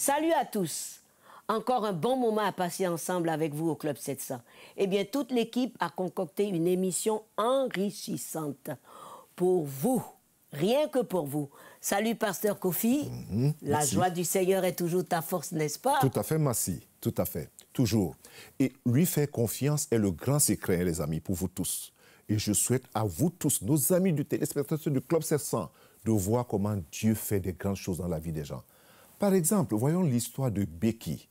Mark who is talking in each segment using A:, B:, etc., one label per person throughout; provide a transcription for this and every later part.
A: Salut à tous. Encore un bon moment à passer ensemble avec vous au Club 700. Eh bien, toute l'équipe a concocté une émission enrichissante pour vous, rien que pour vous. Salut, Pasteur Kofi. La joie du Seigneur est toujours ta force, n'est-ce pas?
B: Tout à fait, Massi, tout à fait, toujours. Et lui faire confiance est le grand secret, les amis, pour vous tous. Et je souhaite à vous tous, nos amis du téléspectateur du Club 700, de voir comment Dieu fait des grandes choses dans la vie des gens. Par exemple, voyons l'histoire de Becky,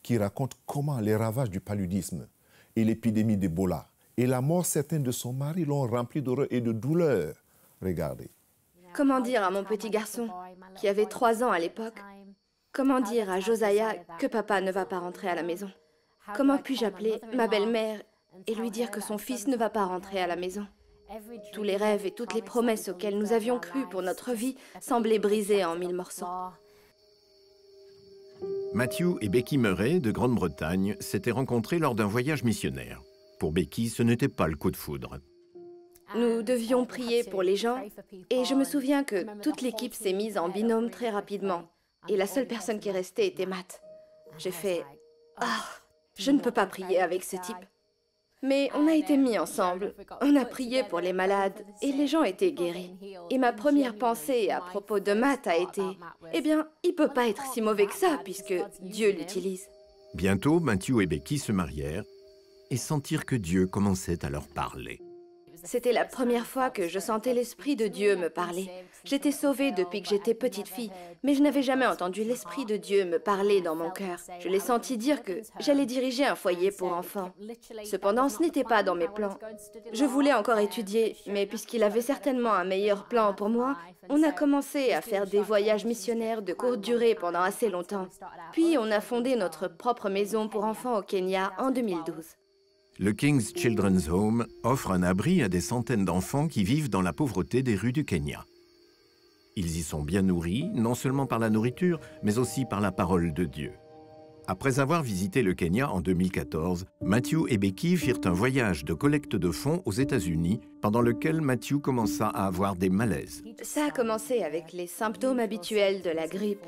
B: qui raconte comment les ravages du paludisme et l'épidémie d'Ebola et la mort certaine de son mari l'ont rempli d'horreur et de douleur. Regardez.
C: Comment dire à mon petit garçon, qui avait 3 ans à l'époque, comment dire à Josiah que papa ne va pas rentrer à la maison? Comment puis-je appeler ma belle-mère et lui dire que son fils ne va pas rentrer à la maison? Tous les rêves et toutes les promesses auxquelles nous avions cru pour notre vie semblaient brisés en 1000 morceaux.
D: Matthew et Becky Murray, de Grande-Bretagne, s'étaient rencontrés lors d'un voyage missionnaire. Pour Becky, ce n'était pas le coup de foudre.
C: Nous devions prier pour les gens et je me souviens que toute l'équipe s'est mise en binôme très rapidement et la seule personne qui restait était Matt. J'ai fait « Ah, je ne peux pas prier avec ce type ». Mais on a été mis ensemble, on a prié pour les malades et les gens étaient guéris. Et ma première pensée à propos de Matt a été « Eh bien, il peut pas être si mauvais que ça puisque Dieu l'utilise ».
D: Bientôt, Matthew et Becky se marièrent et sentirent que Dieu commençait à leur parler.
C: C'était la première fois que je sentais l'Esprit de Dieu me parler. J'étais sauvée depuis que j'étais petite fille, mais je n'avais jamais entendu l'Esprit de Dieu me parler dans mon cœur. Je l'ai senti dire que j'allais diriger un foyer pour enfants. Cependant, ce n'était pas dans mes plans. Je voulais encore étudier, mais puisqu'il avait certainement un meilleur plan pour moi, on a commencé à faire des voyages missionnaires de courte durée pendant assez longtemps. Puis on a fondé notre propre maison pour enfants au Kenya en 2012.
D: Le King's Children's Home offre un abri à des centaines d'enfants qui vivent dans la pauvreté des rues du Kenya. Ils y sont bien nourris, non seulement par la nourriture, mais aussi par la parole de Dieu. Après avoir visité le Kenya en 2014, Matthew et Becky firent un voyage de collecte de fonds aux États-Unis, pendant lequel Matthew commença à avoir des malaises.
C: Ça a commencé avec les symptômes habituels de la grippe,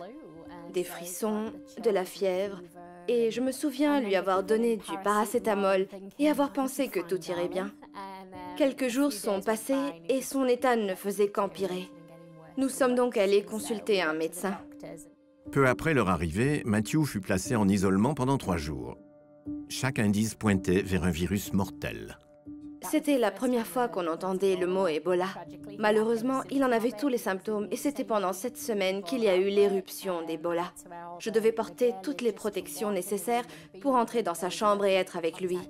C: des frissons, de la fièvre, et je me souviens lui avoir donné du paracétamol et avoir pensé que tout irait bien. Quelques jours sont passés et son état ne faisait qu'empirer. Nous sommes donc allés consulter un médecin.
D: Peu après leur arrivée, Matthew fut placé en isolement pendant 3 jours. Chaque indice pointait vers un virus mortel.
C: C'était la première fois qu'on entendait le mot Ebola. Malheureusement, il en avait tous les symptômes et c'était pendant cette semaine qu'il y a eu l'éruption d'Ebola. Je devais porter toutes les protections nécessaires pour entrer dans sa chambre et être avec lui.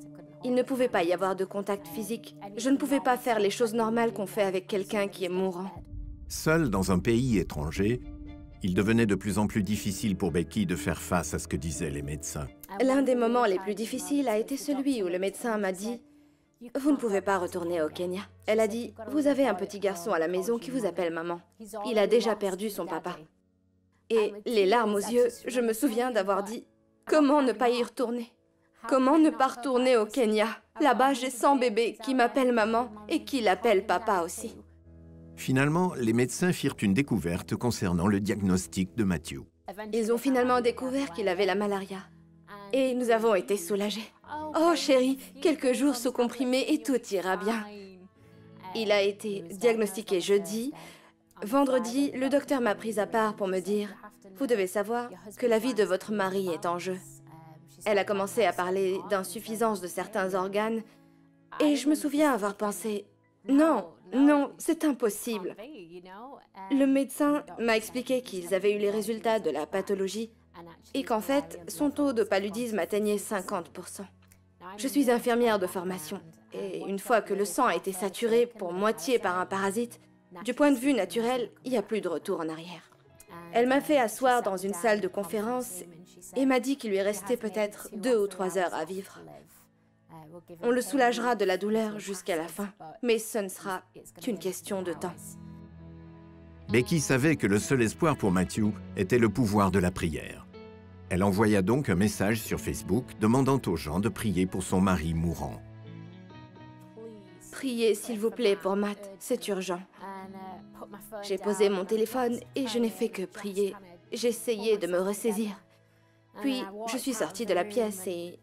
C: Il ne pouvait pas y avoir de contact physique. Je ne pouvais pas faire les choses normales qu'on fait avec quelqu'un qui est mourant.
D: Seul dans un pays étranger, il devenait de plus en plus difficile pour Becky de faire face à ce que disaient les médecins.
C: L'un des moments les plus difficiles a été celui où le médecin m'a dit « Vous ne pouvez pas retourner au Kenya ». Elle a dit « Vous avez un petit garçon à la maison qui vous appelle maman. Il a déjà perdu son papa. » Et les larmes aux yeux, je me souviens d'avoir dit « Comment ne pas y retourner? Comment ne pas retourner au Kenya? Là-bas, j'ai 100 bébés qui m'appellent maman et qui l'appellent papa aussi. »
D: Finalement, les médecins firent une découverte concernant le diagnostic de Matthew.
C: Ils ont finalement découvert qu'il avait la malaria. Et nous avons été soulagés. Oh chérie, quelques jours sous comprimé et tout ira bien. Il a été diagnostiqué jeudi. Vendredi, le docteur m'a prise à part pour me dire « Vous devez savoir que la vie de votre mari est en jeu. » Elle a commencé à parler d'insuffisance de certains organes et je me souviens avoir pensé « Non, non, c'est impossible. » Le médecin m'a expliqué qu'ils avaient eu les résultats de la pathologie et qu'en fait, son taux de paludisme atteignait 50%. Je suis infirmière de formation et une fois que le sang a été saturé pour moitié par un parasite, du point de vue naturel, il n'y a plus de retour en arrière. Elle m'a fait asseoir dans une salle de conférence et m'a dit qu'il lui restait peut-être 2 ou 3 heures à vivre. On le soulagera de la douleur jusqu'à la fin, mais ce ne sera qu'une question de temps.
D: Becky savait que le seul espoir pour Matthew était le pouvoir de la prière. Elle envoya donc un message sur Facebook demandant aux gens de prier pour son mari mourant.
C: Priez s'il vous plaît pour Matt, c'est urgent. J'ai posé mon téléphone et je n'ai fait que prier. J'essayais de me ressaisir. Puis, je suis sortie de la pièce et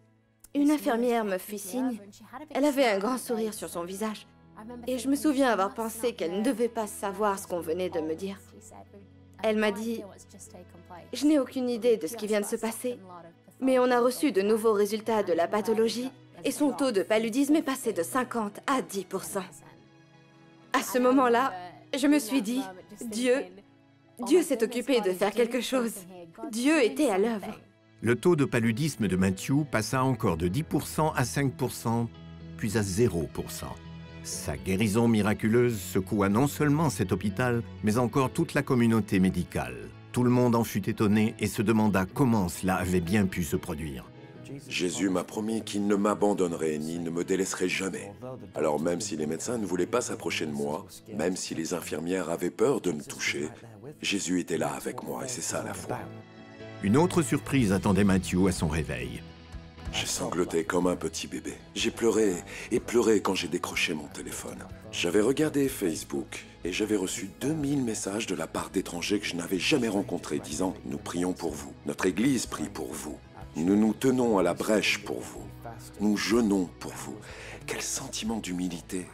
C: une infirmière me fit signe. Elle avait un grand sourire sur son visage. Et je me souviens avoir pensé qu'elle ne devait pas savoir ce qu'on venait de me dire. Elle m'a dit « Je n'ai aucune idée de ce qui vient de se passer, mais on a reçu de nouveaux résultats de la pathologie et son taux de paludisme est passé de 50 à 10%. » À ce moment-là, je me suis dit « Dieu s'est occupé de faire quelque chose. Dieu était à l'œuvre. »
D: Le taux de paludisme de Matthew passa encore de 10% à 5%, puis à 0%. Sa guérison miraculeuse secoua non seulement cet hôpital, mais encore toute la communauté médicale. Tout le monde en fut étonné et se demanda comment cela avait bien pu se produire.
E: Jésus m'a promis qu'il ne m'abandonnerait ni ne me délaisserait jamais. Alors même si les médecins ne voulaient pas s'approcher de moi, même si les infirmières avaient peur de me toucher, Jésus était là avec moi et c'est ça la foi.
D: Une autre surprise attendait Matthew à son réveil.
E: J'ai sangloté comme un petit bébé. J'ai pleuré et pleuré quand j'ai décroché mon téléphone. J'avais regardé Facebook et j'avais reçu 2000 messages de la part d'étrangers que je n'avais jamais rencontrés disant « Nous prions pour vous. Notre Église prie pour vous. Nous nous tenons à la brèche pour vous. Nous jeûnons pour vous. » Quel sentiment d'humilité.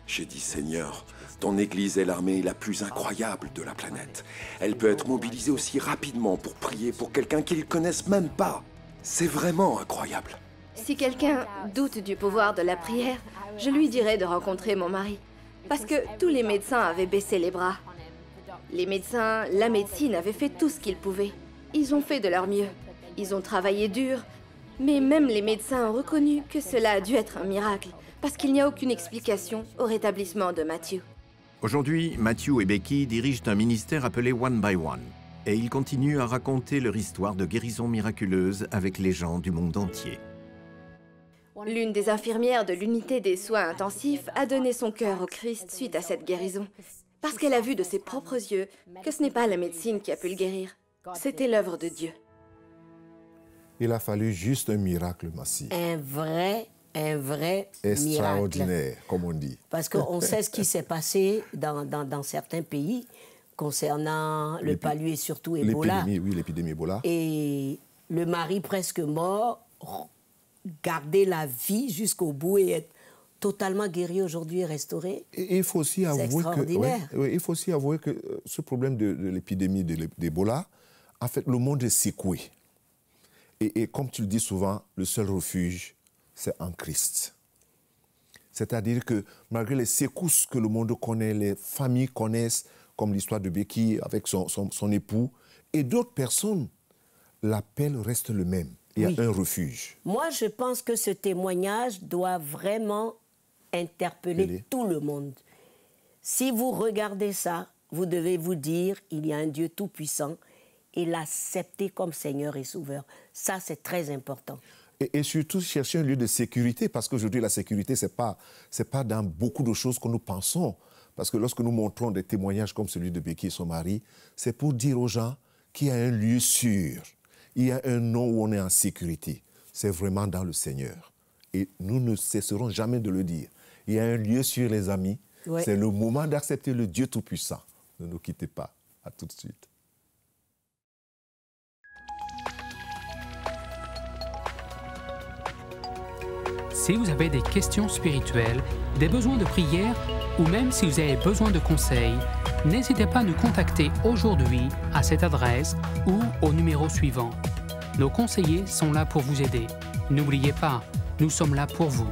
E: J'ai dit « Seigneur, ton Église est l'armée la plus incroyable de la planète. Elle peut être mobilisée aussi rapidement pour prier pour quelqu'un qu'ils ne connaissent même pas. C'est vraiment incroyable. »
C: Si quelqu'un doute du pouvoir de la prière, je lui dirais de rencontrer mon mari. Parce que tous les médecins avaient baissé les bras. Les médecins, la médecine avaient fait tout ce qu'ils pouvaient. Ils ont fait de leur mieux. Ils ont travaillé dur. Mais même les médecins ont reconnu que cela a dû être un miracle. Parce qu'il n'y a aucune explication au rétablissement de Matthew.
D: Aujourd'hui, Matthew et Becky dirigent un ministère appelé One by One. Et ils continuent à raconter leur histoire de guérison miraculeuse avec les gens du monde entier.
C: L'une des infirmières de l'unité des soins intensifs a donné son cœur au Christ suite à cette guérison. Parce qu'elle a vu de ses propres yeux que ce n'est pas la médecine qui a pu le guérir. C'était l'œuvre de Dieu.
B: Il a fallu juste un miracle massif.
A: Un vrai
B: extraordinaire,
A: miracle.
B: comme on dit.
A: Parce qu'on sait ce qui s'est passé dans certains pays concernant le palu et surtout Ebola.
B: L'épidémie Ebola.
A: Et le mari presque mort, garder la vie jusqu'au bout et être totalement guéri aujourd'hui et restauré.
B: Et il faut aussi avouer il faut aussi avouer que ce problème de l'épidémie d'Ebola, en fait, le monde est secoué. Et comme tu le dis souvent, le seul refuge, c'est en Christ. C'est-à-dire que malgré les secousses que le monde connaît, les familles connaissent, comme l'histoire de Becky avec son époux, et d'autres personnes, l'appel reste le même. Il y a un refuge.
A: Moi, je pense que ce témoignage doit vraiment interpeller tout le monde. Si vous regardez ça, vous devez vous dire, il y a un Dieu tout-puissant et l'accepter comme Seigneur et Sauveur. Ça, c'est très important.
B: Et surtout, chercher un lieu de sécurité, parce qu'aujourd'hui, la sécurité, ce n'est pas dans beaucoup de choses que nous pensons. Parce que lorsque nous montrons des témoignages comme celui de Becky et son mari, c'est pour dire aux gens qu'il y a un lieu sûr, il y a un nom où on est en sécurité. C'est vraiment dans le Seigneur. Et nous ne cesserons jamais de le dire. Il y a un lieu sûr, les amis. Ouais. C'est le moment d'accepter le Dieu Tout-Puissant. Ne nous quittez pas. À tout de suite.
F: Si vous avez des questions spirituelles, des besoins de prière ou même si vous avez besoin de conseils, n'hésitez pas à nous contacter aujourd'hui à cette adresse ou au numéro suivant. Nos conseillers sont là pour vous aider. N'oubliez pas, nous sommes là pour vous.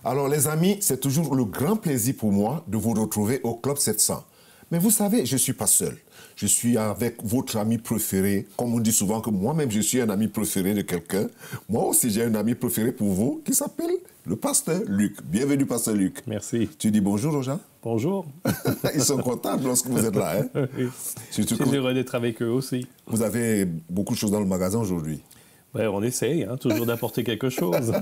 B: Alors les amis, c'est toujours le grand plaisir pour moi de vous retrouver au Club 700. Mais vous savez, je ne suis pas seul. Je suis avec votre ami préféré. Comme on dit souvent que moi-même, je suis un ami préféré de quelqu'un. Moi aussi, j'ai un ami préféré pour vous qui s'appelle le pasteur Luc. Bienvenue, pasteur Luc.
G: Merci.
B: Tu dis bonjour aux gens?
G: Bonjour.
B: Ils sont contents lorsque vous êtes là. Hein?
G: Oui. Je suis heureux d'être avec eux aussi.
B: Vous avez beaucoup de choses dans le magasin aujourd'hui.
G: Ouais, on essaye, toujours d'apporter quelque chose.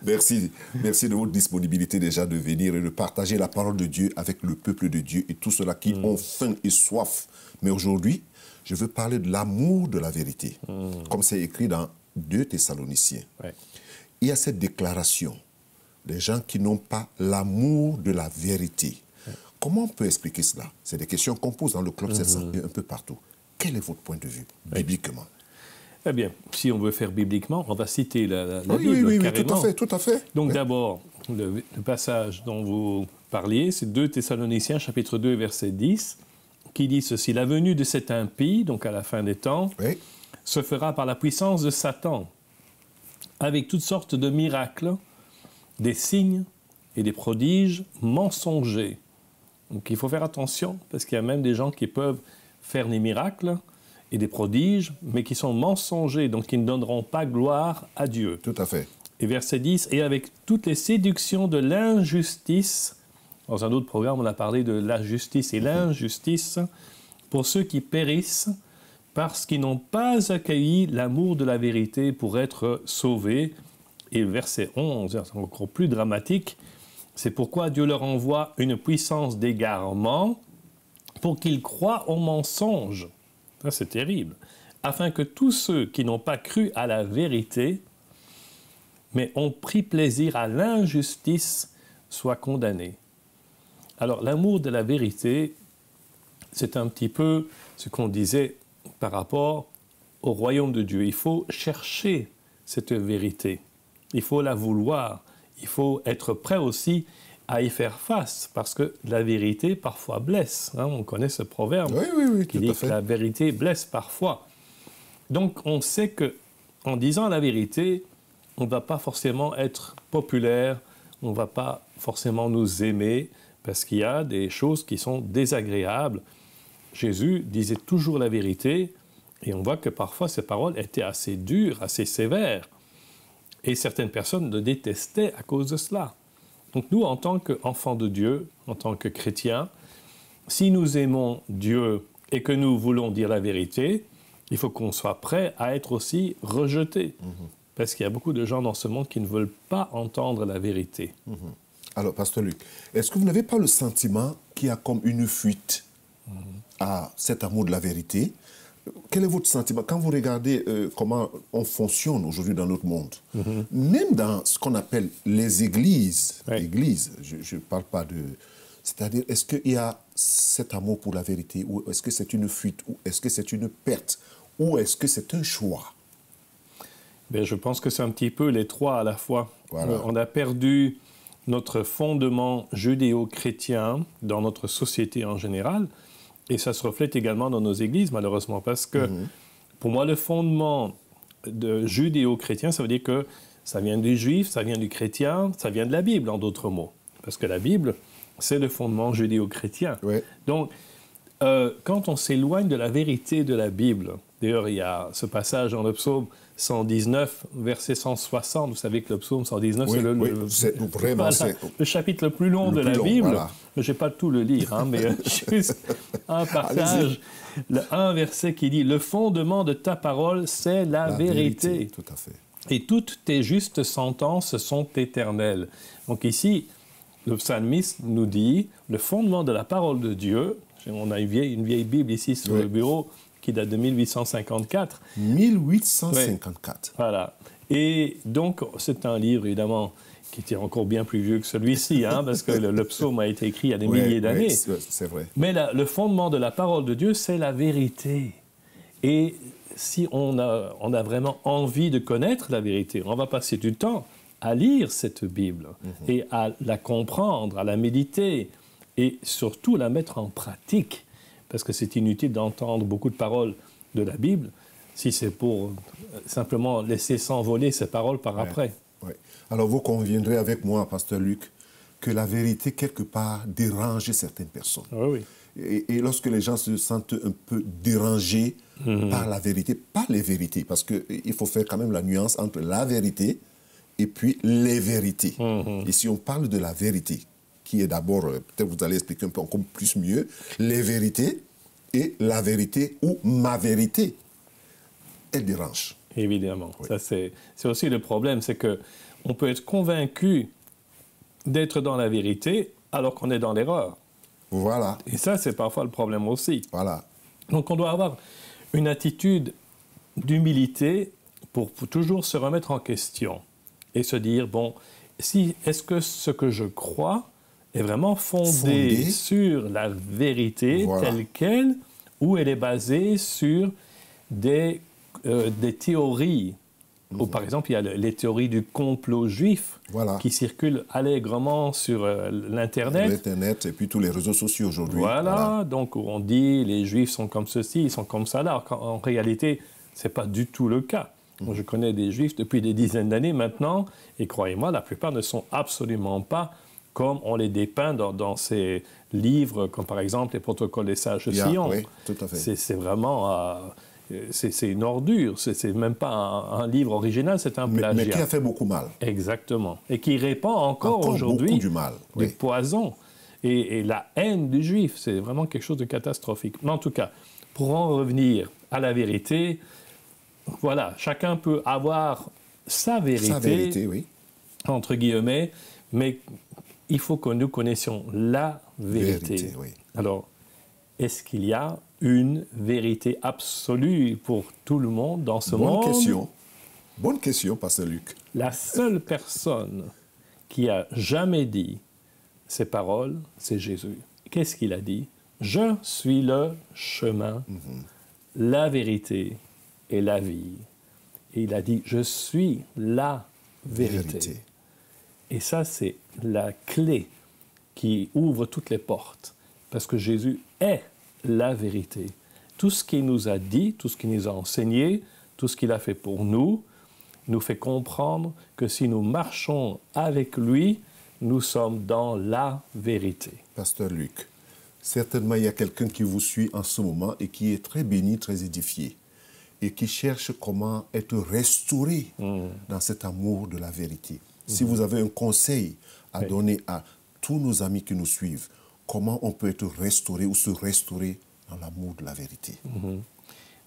B: Merci. Merci de votre disponibilité déjà de venir et de partager la parole de Dieu avec le peuple de Dieu et tous ceux-là qui ont faim et soif. Mais aujourd'hui, je veux parler de l'amour de la vérité. Comme c'est écrit dans 2 Thessaloniciens,
G: Ouais.
B: il y a cette déclaration des gens qui n'ont pas l'amour de la vérité. Comment on peut expliquer cela? C'est des questions qu'on pose dans le Club 700 et un peu partout. Quel est votre point de vue, bibliquement?
G: Eh bien, si on veut faire bibliquement, on va citer la
B: Oui,
G: Bible,
B: oui,
G: carrément.
B: tout à fait.
G: Donc
B: Oui.
G: d'abord, le passage dont vous parliez, c'est 2 Thessaloniciens, chapitre 2, verset 10, qui dit ceci: « La venue de cet impie, donc à la fin des temps,
B: Oui.
G: se fera par la puissance de Satan, avec toutes sortes de miracles, des signes et des prodiges mensongers. » Donc il faut faire attention, parce qu'il y a même des gens qui peuvent faire des miracles et des prodiges, mais qui sont mensongers, donc qui ne donneront pas gloire à Dieu.
B: Tout à fait.
G: Et verset 10, « Et avec toutes les séductions de l'injustice », dans un autre programme, on a parlé de la justice et l'injustice, pour ceux qui périssent, parce qu'ils n'ont pas accueilli l'amour de la vérité pour être sauvés. Et le verset 11, c'est encore plus dramatique, c'est pourquoi Dieu leur envoie une puissance d'égarement pour qu'ils croient au mensonge. Ça, c'est terrible. Afin que tous ceux qui n'ont pas cru à la vérité, mais ont pris plaisir à l'injustice, soient condamnés. Alors, l'amour de la vérité, c'est un petit peu ce qu'on disait par rapport au royaume de Dieu. Il faut chercher cette vérité. Il faut la vouloir. Il faut être prêt aussi à y faire face, parce que la vérité parfois blesse. Hein, on connaît ce proverbe
B: Oui,
G: qui
B: tout à
G: dit
B: fait.
G: que la vérité blesse parfois. Donc on sait qu'en disant la vérité, on ne va pas forcément être populaire, on ne va pas forcément nous aimer, parce qu'il y a des choses qui sont désagréables. Jésus disait toujours la vérité, et on voit que parfois ses paroles étaient assez dures, assez sévères. Et certaines personnes le détestaient à cause de cela. Donc nous, en tant qu'enfants de Dieu, en tant que chrétiens, si nous aimons Dieu et que nous voulons dire la vérité, il faut qu'on soit prêt à être aussi rejetés. Parce qu'il y a beaucoup de gens dans ce monde qui ne veulent pas entendre la vérité.
B: Alors, Pasteur Luc, est-ce que vous n'avez pas le sentiment qu'il y a comme une fuite à cet amour de la vérité? Quel est votre sentiment quand vous regardez comment on fonctionne aujourd'hui dans notre monde? Même dans ce qu'on appelle les églises, je ne parle pas de... C'est-à-dire, est-ce qu'il y a cet amour pour la vérité, ou est-ce que c'est une fuite, ou est-ce que c'est une perte, ou est-ce que c'est un choix?
G: Bien, je pense que c'est un petit peu les trois à la fois.
B: Voilà.
G: On a perdu notre fondement judéo-chrétien dans notre société en général, et ça se reflète également dans nos églises, malheureusement, parce que pour moi, le fondement de judéo-chrétien, ça veut dire que ça vient du juif, ça vient du chrétien, ça vient de la Bible, en d'autres mots. Parce que la Bible, c'est le fondement judéo-chrétien.
B: Ouais.
G: Donc, quand on s'éloigne de la vérité de la Bible, d'ailleurs, il y a ce passage dans le psaume 119, verset 160. Vous savez que le psaume 119, c'est le chapitre le plus long de la Bible.
B: Voilà.
G: Je ne vais pas tout le lire, hein, mais juste un passage, un verset qui dit « Le fondement de ta parole, c'est la vérité. »
B: Tout à fait.
G: Et toutes tes justes sentences sont éternelles. Donc ici, le psalmiste nous dit « Le fondement de la parole de Dieu », on a une vieille Bible ici sur le bureau, qui date de 1854.
B: 1854.
G: Voilà. Et donc, c'est un livre, évidemment, qui était encore bien plus vieux que celui-ci, hein, parce que le psaume a été écrit il y a des milliers d'années.
B: C'est vrai.
G: Mais le fondement de la parole de Dieu, c'est la vérité. Et si on a vraiment envie de connaître la vérité, on va passer du temps à lire cette Bible et à la comprendre, à la méditer et surtout la mettre en pratique. Parce que c'est inutile d'entendre beaucoup de paroles de la Bible si c'est pour simplement laisser s'envoler ces paroles par après.
B: Ouais. Alors vous conviendrez avec moi, Pasteur Luc, que la vérité, quelque part, dérange certaines personnes.
G: Oui, oui.
B: Et lorsque les gens se sentent un peu dérangés par la vérité, pas les vérités, parce qu'il faut faire quand même la nuance entre la vérité et puis les vérités. Et si on parle de la vérité, qui est d'abord, peut-être vous allez expliquer un peu encore plus mieux, les vérités et la vérité ou ma vérité, elle dérange.
G: Évidemment.
B: Oui.
G: Ça, c'est aussi le problème, c'est qu'on peut être convaincu d'être dans la vérité alors qu'on est dans l'erreur.
B: Voilà.
G: Et ça, c'est parfois le problème aussi.
B: Voilà.
G: Donc on doit avoir une attitude d'humilité pour toujours se remettre en question et se dire, bon, est-ce que ce que je crois est vraiment fondé sur la vérité telle qu'elle, ou elle est basée sur des théories. Ou par exemple, il y a les théories du complot juif qui circulent allègrement sur l'Internet.
B: L'Internet et puis tous les réseaux sociaux aujourd'hui.
G: Voilà, donc on dit les juifs sont comme ceci, ils sont comme ça là. Alors qu'en réalité, ce n'est pas du tout le cas. Moi, je connais des juifs depuis des dizaines d'années maintenant, et croyez-moi, la plupart ne sont absolument pas comme on les dépeint dans ces livres, comme par exemple les protocoles des sages de Sion.
B: Oui, tout à fait.
G: C'est vraiment... c'est une ordure, c'est même pas un livre original, c'est un plagiat.
B: Mais qui a fait beaucoup mal.
G: Exactement. Et qui répand encore aujourd'hui
B: du mal.
G: Du poison. Et la haine du juif, c'est vraiment quelque chose de catastrophique. Mais en tout cas, pour en revenir à la vérité, voilà, chacun peut avoir sa vérité,
B: oui.
G: entre guillemets, mais il faut que nous connaissions la vérité.
B: Oui.
G: Alors, est-ce qu'il y a une vérité absolue pour tout le monde dans ce monde?
B: Bonne question, Pasteur Luc.
G: La seule personne qui a jamais dit ces paroles, c'est Jésus. Qu'est-ce qu'il a dit? Je suis le chemin, la vérité et la vie. Et il a dit, je suis la vérité. Et ça, c'est la clé qui ouvre toutes les portes. Parce que Jésus est la vérité. Tout ce qu'il nous a dit, tout ce qu'il nous a enseigné, tout ce qu'il a fait pour nous fait comprendre que si nous marchons avec lui, nous sommes dans la vérité.
B: Pasteur Luc, certainement il y a quelqu'un qui vous suit en ce moment et qui est très béni, très édifié, et qui cherche comment être restauré dans cet amour de la vérité. Si vous avez un conseil à donner à tous nos amis qui nous suivent, comment on peut être restauré ou se restaurer dans l'amour de la vérité?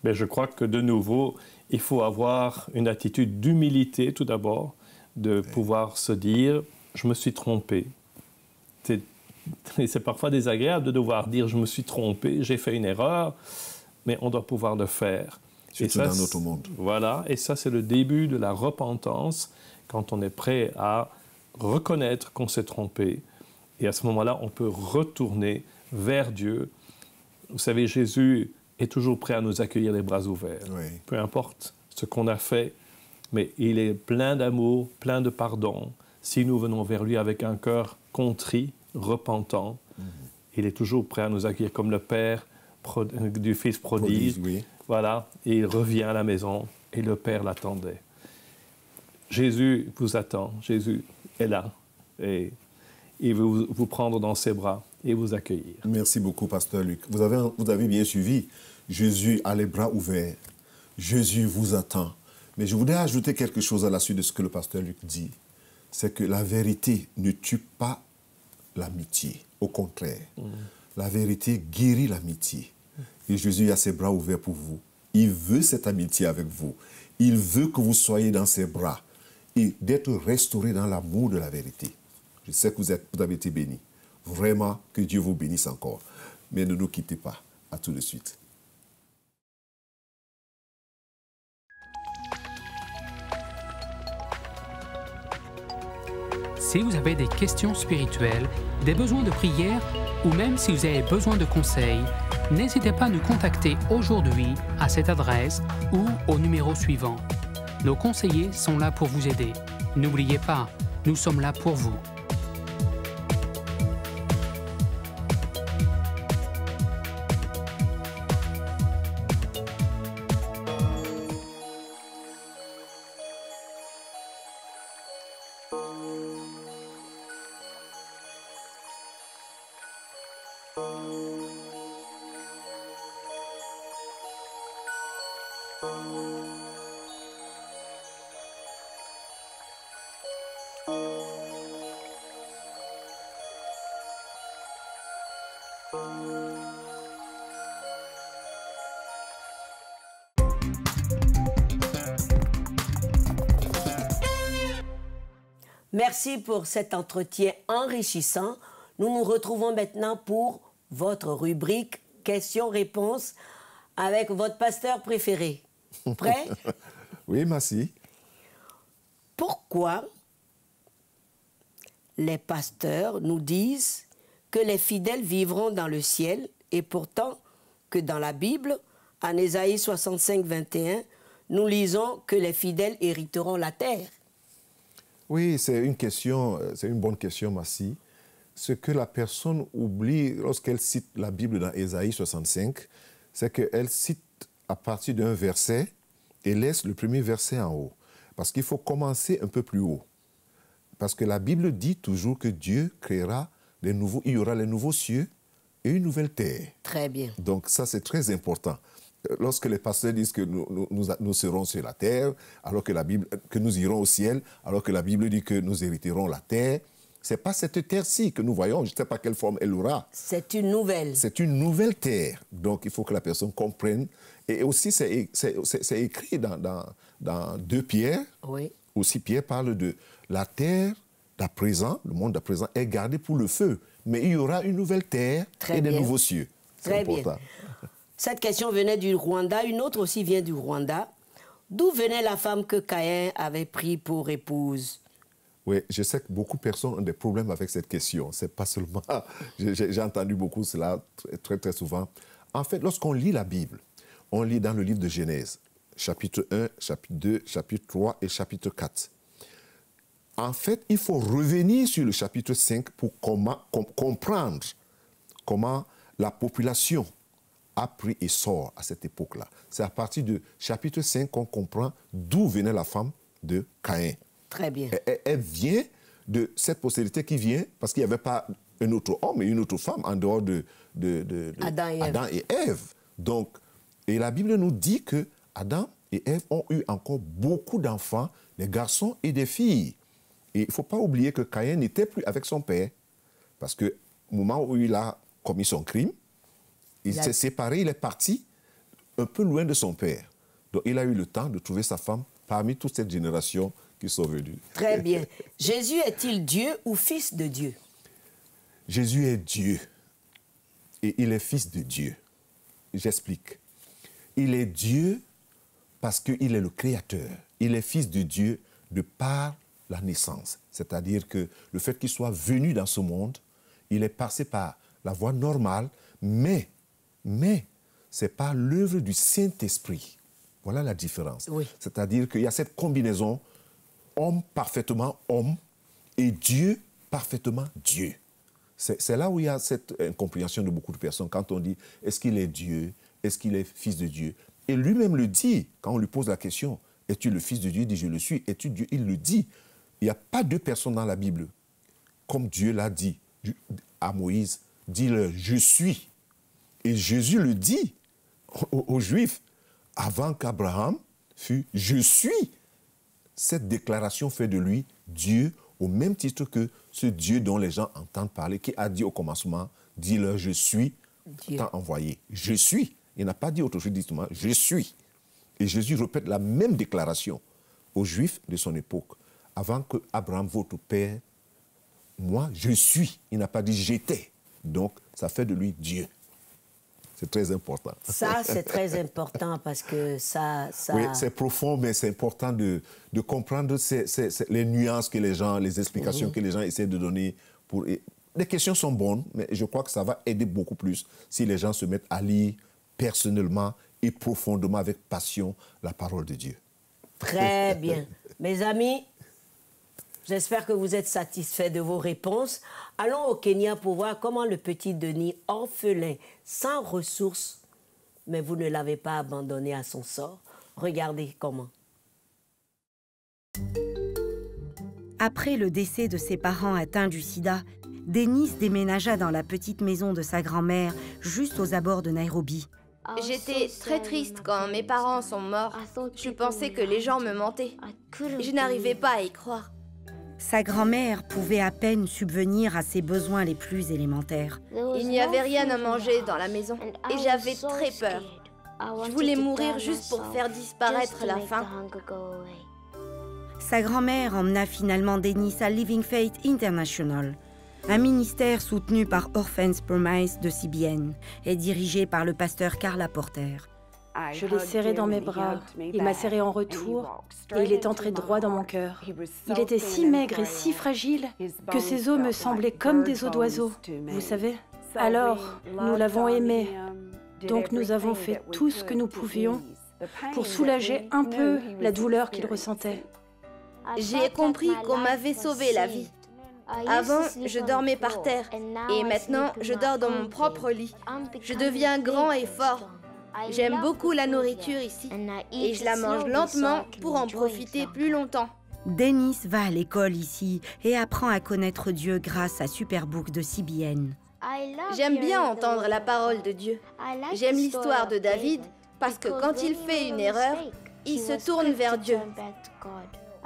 G: Mais je crois que de nouveau, il faut avoir une attitude d'humilité tout d'abord, de pouvoir se dire, je me suis trompé. C'est parfois désagréable de devoir dire, je me suis trompé, j'ai fait une erreur, mais on doit pouvoir le faire.
B: Surtout dans notre monde.
G: Voilà, et ça c'est le début de la repentance, quand on est prêt à reconnaître qu'on s'est trompé. Et à ce moment-là, on peut retourner vers Dieu. Vous savez, Jésus est toujours prêt à nous accueillir les bras ouverts. Peu importe ce qu'on a fait, mais il est plein d'amour, plein de pardon. Si nous venons vers lui avec un cœur contrit, repentant, il est toujours prêt à nous accueillir comme le Père du Fils prodigue. Voilà, et il revient à la maison et le Père l'attendait. Jésus vous attend, Jésus est là et il veut vous prendre dans ses bras et vous accueillir.
B: Merci beaucoup, Pasteur Luc. Vous avez bien suivi. Jésus a les bras ouverts. Jésus vous attend. Mais je voudrais ajouter quelque chose à la suite de ce que le Pasteur Luc dit. C'est que la vérité ne tue pas l'amitié. Au contraire, la vérité guérit l'amitié. Et Jésus a ses bras ouverts pour vous. Il veut cette amitié avec vous. Il veut que vous soyez dans ses bras et d'être restauré dans l'amour de la vérité. Je sais que vous avez été bénis. Vraiment, que Dieu vous bénisse encore. Mais ne nous quittez pas. À tout de suite.
F: Si vous avez des questions spirituelles, des besoins de prière ou même si vous avez besoin de conseils, n'hésitez pas à nous contacter aujourd'hui à cette adresse ou au numéro suivant. Nos conseillers sont là pour vous aider. N'oubliez pas, nous sommes là pour vous.
A: Merci pour cet entretien enrichissant. Nous nous retrouvons maintenant pour votre rubrique questions-réponses avec votre pasteur préféré. Prêt?
B: Oui, merci.
A: Pourquoi les pasteurs nous disent que les fidèles vivront dans le ciel et pourtant que dans la Bible, en Ésaïe 65, 21, nous lisons que les fidèles hériteront la terre?
B: Oui, c'est une bonne question, Massi. Ce que la personne oublie lorsqu'elle cite la Bible dans Ésaïe 65, c'est qu'elle cite à partir d'un verset et laisse le premier verset en haut. Parce qu'il faut commencer un peu plus haut. Parce que la Bible dit toujours que Dieu créera il y aura les nouveaux cieux et une nouvelle terre.
A: Très bien.
B: Donc ça, c'est très important. Lorsque les pasteurs disent que nous serons sur la terre, alors que la Bible, que nous irons au ciel, alors que la Bible dit que nous hériterons la terre, ce n'est pas cette terre-ci que nous voyons, je ne sais pas quelle forme elle aura.
A: C'est une nouvelle.
B: C'est une nouvelle terre. Donc il faut que la personne comprenne. Et aussi, c'est écrit dans 2 Pierre.
A: Oui.
B: Aussi, Pierre parle de la terre d'à présent, le monde d'à présent est gardé pour le feu. Mais il y aura une nouvelle terre et des nouveaux cieux.
A: Très bien. Cette question venait du Rwanda, une autre aussi vient du Rwanda. D'où venait la femme que Caïn avait pris pour épouse?
B: Oui, je sais que beaucoup de personnes ont des problèmes avec cette question. C'est pas seulement... J'ai entendu beaucoup cela très, très souvent. En fait, lorsqu'on lit la Bible, on lit dans le livre de Genèse, chapitre 1, chapitre 2, chapitre 3 et chapitre 4. En fait, il faut revenir sur le chapitre 5 pour comprendre comment la population a pris essor à cette époque-là. C'est à partir du chapitre 5 qu'on comprend d'où venait la femme de Caïn.
A: Très bien.
B: Elle vient de cette postérité qui vient parce qu'il n'y avait pas un autre homme et une autre femme en dehors de Adam et Ève. Donc, et la Bible nous dit que Adam et Ève ont eu encore beaucoup d'enfants, des garçons et des filles. Et il ne faut pas oublier que Caïn n'était plus avec son père parce qu'au moment où il a commis son crime, il s'est séparé, il est parti un peu loin de son père. Donc il a eu le temps de trouver sa femme parmi toute cette génération qui sont venues.
A: Très bien. Jésus est-il Dieu ou fils de Dieu?
B: Jésus est Dieu et il est fils de Dieu. J'explique. Il est Dieu parce qu'il est le Créateur. Il est fils de Dieu de par la naissance. C'est-à-dire que le fait qu'il soit venu dans ce monde, il est passé par la voie normale, mais c'est par l'œuvre du Saint-Esprit. Voilà la différence.
A: Oui.
B: C'est-à-dire qu'il y a cette combinaison homme parfaitement homme et Dieu parfaitement Dieu. C'est là où il y a cette incompréhension de beaucoup de personnes quand on dit est-ce qu'il est Dieu, est-ce qu'il est fils de Dieu? Et lui-même le dit quand on lui pose la question es-tu le fils de Dieu? Il dit je le suis. Es-tu Dieu? Il le dit. Il n'y a pas 2 personnes dans la Bible. Comme Dieu l'a dit à Moïse, dis-le, je suis. Et Jésus le dit aux Juifs, avant qu'Abraham fût, je suis. Cette déclaration fait de lui Dieu au même titre que ce Dieu dont les gens entendent parler, qui a dit au commencement, dis-le, je suis, t'as envoyé. Je suis. Il n'a pas dit autre chose, dites-moi, je suis. Et Jésus répète la même déclaration aux Juifs de son époque. Avant que Abraham, votre père, moi, je suis. Il n'a pas dit j'étais. Donc, ça fait de lui Dieu. C'est très important.
A: Ça, c'est très important parce que ça...
B: Oui, c'est profond, mais c'est important de comprendre les nuances que les gens, les explications que les gens essaient de donner. Les questions sont bonnes, mais je crois que ça va aider beaucoup plus si les gens se mettent à lire personnellement et profondément, avec passion, la parole de Dieu.
A: Très bien. Mes amis, j'espère que vous êtes satisfaits de vos réponses. Allons au Kenya pour voir comment le petit Denis, orphelin, sans ressources, mais vous ne l'avez pas abandonné à son sort. Regardez comment.
H: Après le décès de ses parents atteints du sida, Denis déménagea dans la petite maison de sa grand-mère, juste aux abords de Nairobi.
C: J'étais très triste quand mes parents sont morts. Je pensais que les gens me mentaient. Je n'arrivais pas à y croire.
H: Sa grand-mère pouvait à peine subvenir à ses besoins les plus élémentaires.
C: Il n'y avait rien à manger dans la maison et j'avais très peur. Je voulais mourir juste pour faire disparaître la faim.
H: Sa grand-mère emmena finalement Denis à Living Faith International, un ministère soutenu par Orphans Promise de CBN et dirigé par le pasteur Carla Porter.
I: Je l'ai serré dans mes bras, il m'a serré en retour et il est entré droit dans mon cœur. Il était si maigre et si fragile que ses os me semblaient comme des os d'oiseau, vous savez. Alors, nous l'avons aimé, donc nous avons fait tout ce que nous pouvions pour soulager un peu la douleur qu'il ressentait.
C: J'ai compris qu'on m'avait sauvé la vie. Avant, je dormais par terre et maintenant, je dors dans mon propre lit. Je deviens grand et fort. J'aime beaucoup la nourriture ici et je la mange lentement pour en profiter plus longtemps.
H: Dennis va à l'école ici et apprend à connaître Dieu grâce à Superbook de CBN.
C: J'aime bien entendre la parole de Dieu. J'aime l'histoire de David parce que quand il fait une erreur, il se tourne vers Dieu.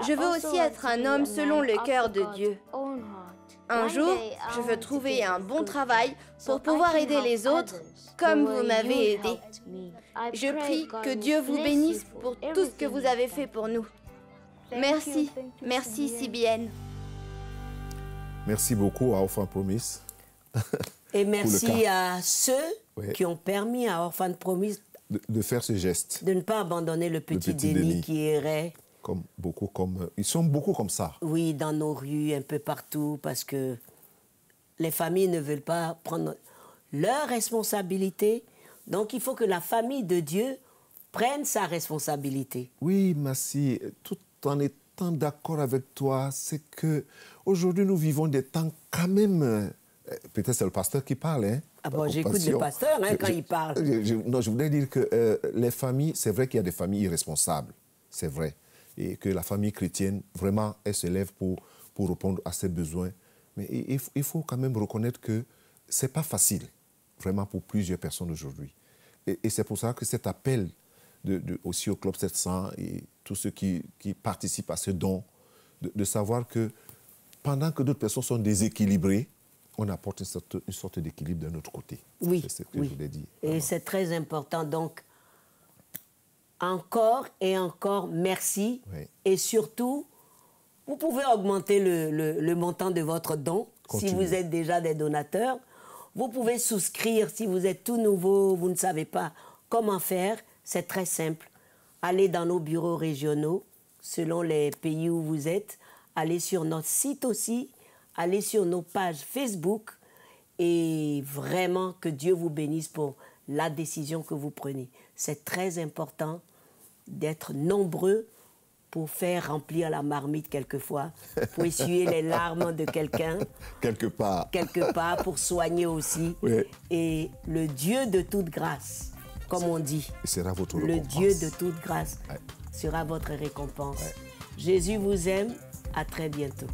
C: Je veux aussi être un homme selon le cœur de Dieu. Un jour, je veux trouver un bon travail pour pouvoir aider les autres comme vous m'avez aidé. Je prie que Dieu vous bénisse pour tout ce que vous avez fait pour nous. Merci, merci CBN.
B: Merci beaucoup à Orphan Promise.
A: Et merci à ceux qui ont permis à Orphan Promise
B: de faire ce geste.
A: De ne pas abandonner le petit Denis qui errait.
B: Ils sont beaucoup comme ça.
A: Oui, dans nos rues, un peu partout, parce que les familles ne veulent pas prendre leurs responsabilités. Donc, il faut que la famille de Dieu prenne sa responsabilité.
B: Oui, Massi, tout en étant d'accord avec toi, c'est que aujourd'hui nous vivons des temps quand même... Peut-être c'est le pasteur qui parle, hein.
A: Ah bon, j'écoute le pasteur quand il parle.
B: Non, je voulais dire que les familles, c'est vrai qu'il y a des familles irresponsables, c'est vrai. Et que la famille chrétienne, vraiment, elle se lève pour répondre à ses besoins. Mais il faut quand même reconnaître que ce n'est pas facile, vraiment, pour plusieurs personnes aujourd'hui. Et c'est pour ça que cet appel aussi au Club 700 et tous ceux qui participent à ce don, de savoir que pendant que d'autres personnes sont déséquilibrées, on apporte une sorte d'équilibre d'un autre côté.
A: Oui,
B: c'est ce que je voulais dire.
A: Et c'est très important. Donc, encore et encore merci. Oui. Et surtout, vous pouvez augmenter le montant de votre don. Continue. Si vous êtes déjà des donateurs. Vous pouvez souscrire si vous êtes tout nouveau, vous ne savez pas comment faire. C'est très simple. Allez dans nos bureaux régionaux, selon les pays où vous êtes. Allez sur notre site aussi. Allez sur nos pages Facebook. Et vraiment, que Dieu vous bénisse pour la décision que vous prenez. C'est très important d'être nombreux pour faire remplir la marmite quelquefois, pour essuyer les larmes de quelqu'un.
B: Quelque part,
A: pour soigner aussi.
B: Oui.
A: Et le Dieu de toute grâce, comme on dit,
B: sera votre
A: le Dieu de toute grâce sera votre récompense. Jésus vous aime, à très bientôt.